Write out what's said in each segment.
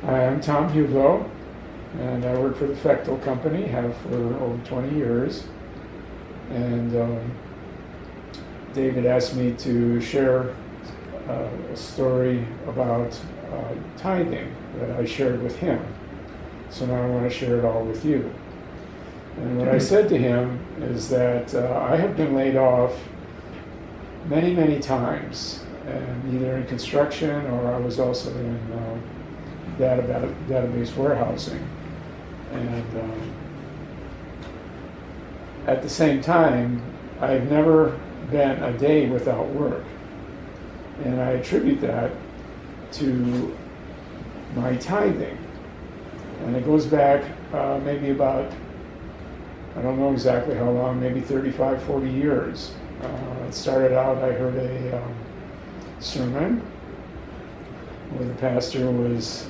Hi, I'm Tom Hugo, and I work for the Fechtel Company, have for over 20 years. And David asked me to share a story about tithing that I shared with him. So now I want to share it all with you. And what I said to him is that I have been laid off many, many times, and either in construction or I was also in database warehousing. And at the same time, I've never been a day without work. And I attribute that to my tithing. And it goes back maybe about, I don't know exactly how long, maybe 35, 40 years. It started out, I heard a sermon where the pastor was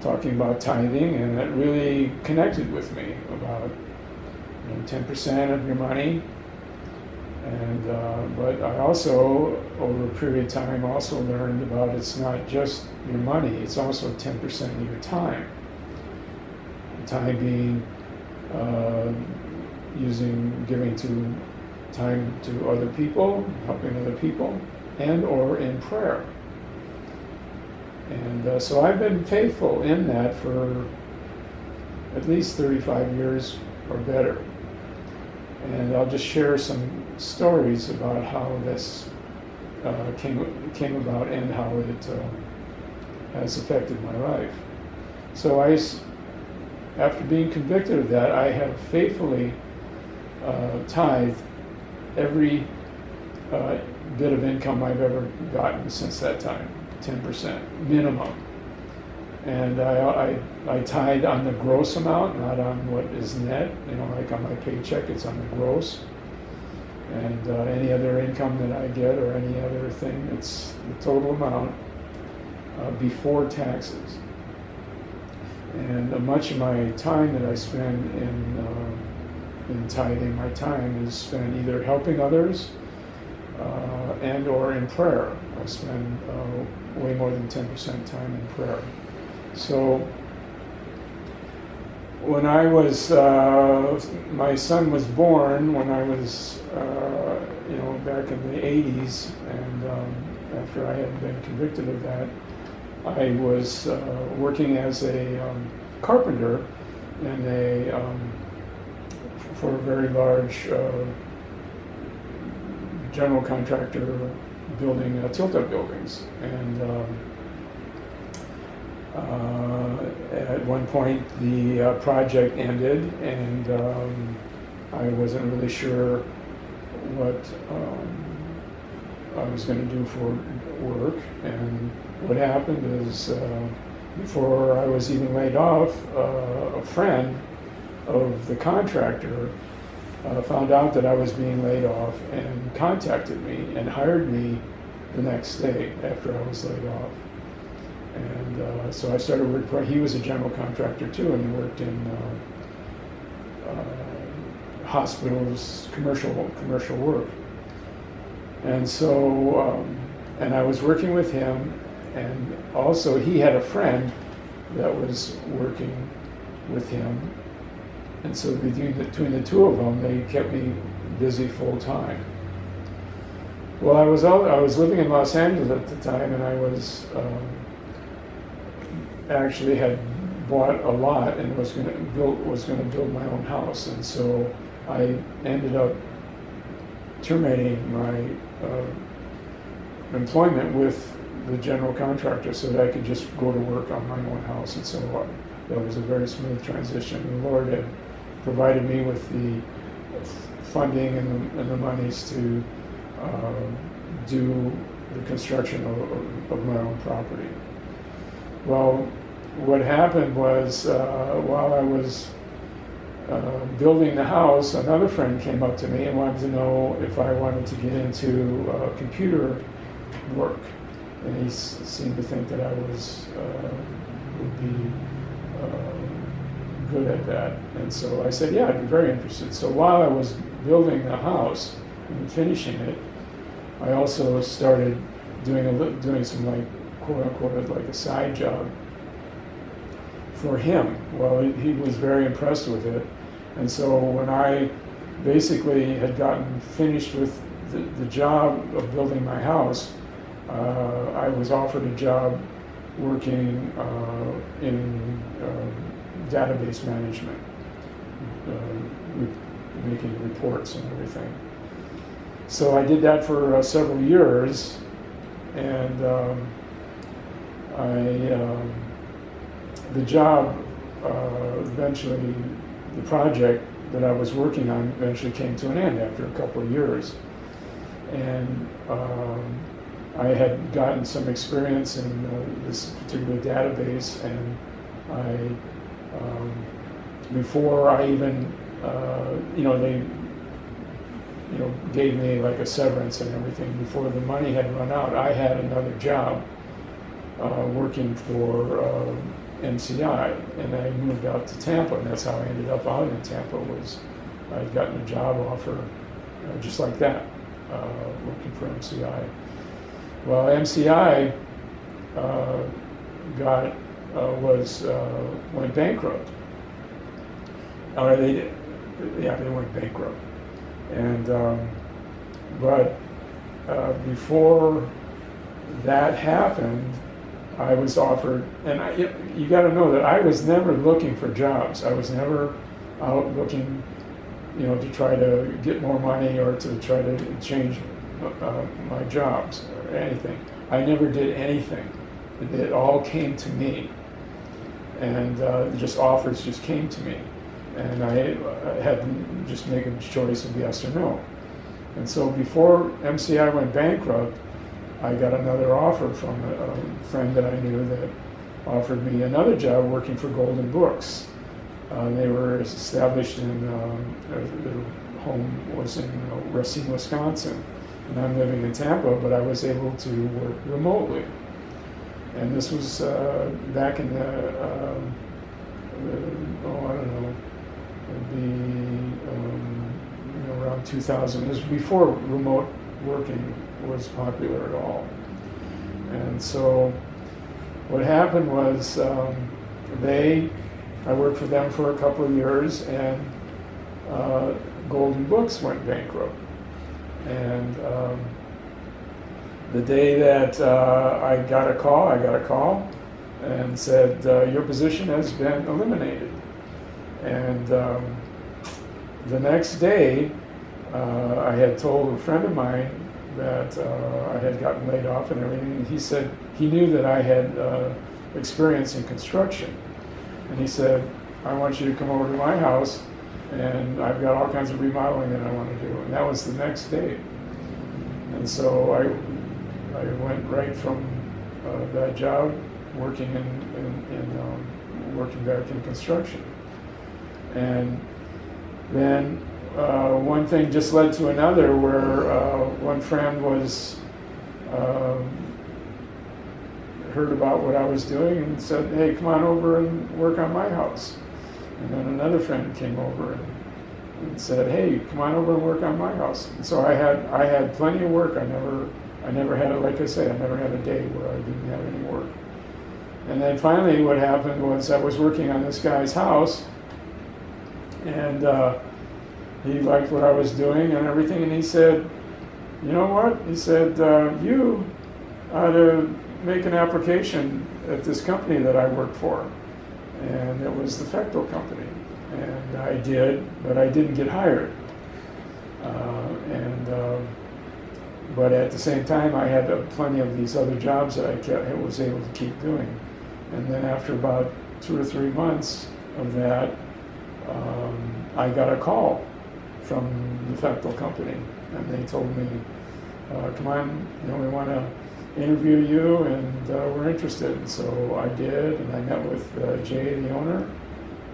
talking about tithing, and it really connected with me about 10% of your money. And but I also, over a period of time, also learned about it's not just your money; it's also 10% of your time. Time being giving to time to other people, helping other people, and or in prayer. And so I've been faithful in that for at least 35 years or better. And I'll just share some stories about how this came about and how it has affected my life. So after being convicted of that, I have faithfully tithed every bit of income I've ever gotten since that time, 10% minimum. And I tithe on the gross amount, not on what is net. Like on my paycheck, it's on the gross. And any other income that I get or any other thing, it's the total amount before taxes. And much of my time that I spend in tithing, my time is spent either helping others and or in prayer. I spend way more than 10% time in prayer. So when I was, my son was born when I was, back in the 80s, and after I had been convicted of that, I was working as a carpenter for a very large general contractor building tilt-up buildings. And at one point the project ended, and I wasn't really sure what I was going to do for work. And what happened is, before I was even laid off, a friend of the contractor found out that I was being laid off and contacted me and hired me the next day after I was laid off. And so I started working for him. He was a general contractor too, and he worked in hospitals, commercial work. And so, and I was working with him, and also he had a friend that was working with him. And so between the two of them, they kept me busy full time. Well, I was living in Los Angeles at the time, and I was actually had bought a lot and was going to build my own house. And so I ended up terminating my employment with the general contractor so that I could just go to work on my own house. And so that was a very smooth transition. The Lord had provided me with the funding and the monies to do the construction of my own property. Well, what happened was, while I was building the house, another friend came up to me and wanted to know if I wanted to get into computer work. And he seemed to think that I would be good at that. And so I said, yeah, I'd be very interested. So while I was building the house and finishing it, I also started doing some like quote unquote like a side job for him. Well, he was very impressed with it. And so when I basically had gotten finished with the job of building my house, I was offered a job working in database management, making reports and everything. So I did that for several years, and the job eventually, the project that I was working on eventually came to an end after a couple of years. And I had gotten some experience in this particular database, and before I even, they gave me like a severance and everything. Before the money had run out, I had another job working for MCI, and I moved out to Tampa, and that's how I ended up out in Tampa. Was I'd gotten a job offer just like that, working for MCI. Well, MCI went bankrupt. They went bankrupt. And but before that happened, I was offered, and you got to know that I was never looking for jobs. I was never out looking, to try to get more money or to try to change my jobs or anything. I never did anything. It all came to me, and offers just came to me. And I had to just make a choice of yes or no. And so before MCI went bankrupt, I got another offer from a friend that I knew that offered me another job working for Golden Books. They were established in, their home was in Racine, Wisconsin. And I'm living in Tampa, but I was able to work remotely. And this was back in around 2000. It was before remote working was popular at all. And so what happened was I worked for them for a couple of years, and Golden Books went bankrupt. And the day that I got a call and said, your position has been eliminated. And the next day, I had told a friend of mine that I had gotten laid off and everything. He said he knew that I had experience in construction. And he said, I want you to come over to my house, and I've got all kinds of remodeling that I want to do. And that was the next day. And so I went right from that job, working working back in construction. And then one thing just led to another, where one friend was heard about what I was doing and said, hey, come on over and work on my house. And then another friend came over and said, hey, come on over and work on my house. And so I had plenty of work. I never had it, like I say, I never had a day where I didn't have any work. And then finally what happened was I was working on this guy's house, and he liked what I was doing and everything, and he said, you know what? He said, you ought to make an application at this company that I work for. And it was the Fechtel company. And I did, but I didn't get hired. But at the same time, I had plenty of these other jobs that I was able to keep doing. And then after about 2 or 3 months of that, I got a call from the Fechtel company, and they told me, come on, we want to interview you, and we're interested. And so I did, and I met with Jay, the owner,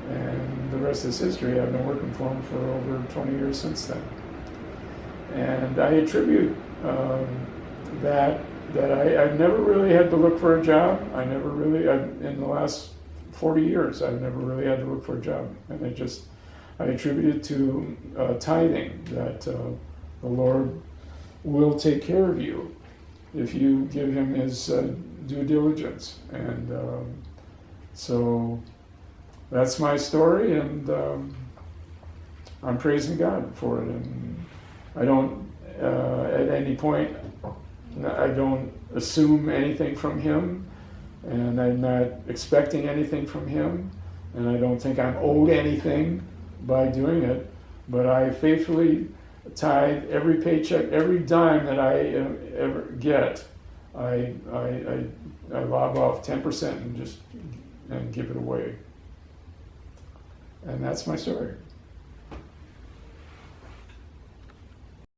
and the rest is history. I've been working for him for over 20 years since then. And I attribute that I've never really had to look for a job. In the last 40 years, I've never really had to look for a job. And I attribute it to tithing, that the Lord will take care of you if you give him his due diligence. And so that's my story, and I'm praising God for it. And I don't, at any point, I don't assume anything from Him, and I'm not expecting anything from Him, and I don't think I'm owed anything by doing it, but I faithfully tithe every paycheck, every dime that I ever get. I lob off 10% and give it away. And that's my story.